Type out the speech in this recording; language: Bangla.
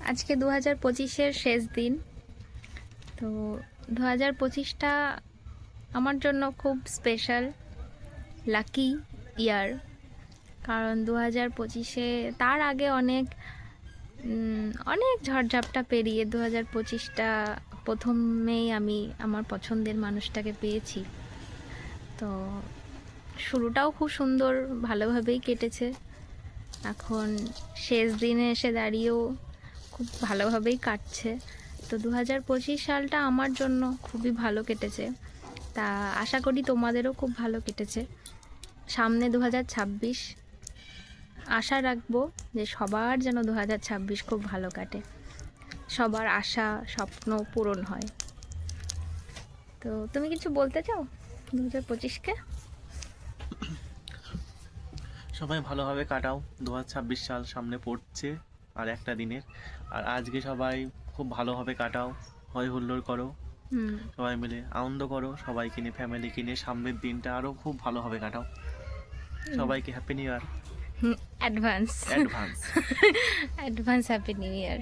আজকে 2025-এর শেষ দিন। তো 2025টা আমার জন্য খুব স্পেশাল, লাকি ইয়ার। কারণ 2025-এ তার আগে অনেক ঝড়ঝাপটা পেরিয়ে 2025টা প্রথমেই আমি আমার পছন্দের মানুষটাকে পেয়েছি। তো শুরুটাও খুব সুন্দর, ভালোভাবেই কেটেছে। এখন শেষ দিনে এসে দাঁড়িয়েও খুব ভালোভাবেই কাটছে। তো 2025 সালটা আমার জন্য খুবই ভালো কেটেছে। তা আশা করি তোমাদেরও খুব ভালো কেটেছে। সামনে 2026, আশা রাখবো যে সবার যেন 2026 খুব ভালো কাটে, সবার আশা স্বপ্ন পূরণ হয়। তো তুমি কিছু বলতে চাও 2025-কে? সবাই ভালোভাবে কাটাও। 2026 সাল সামনে পড়ছে আর একটা দিনের। আর আজকে সবাই খুব ভালোভাবে কাটাও, হয় হুল্লোড় করো, সবাই মিলে আনন্দ করো, সবাইকে নিয়ে, ফ্যামিলিকে নিয়ে সামনের দিনটা আরও খুব ভালোভাবে কাটাও। সবাইকে happy new year advance advance. Advance happy new year.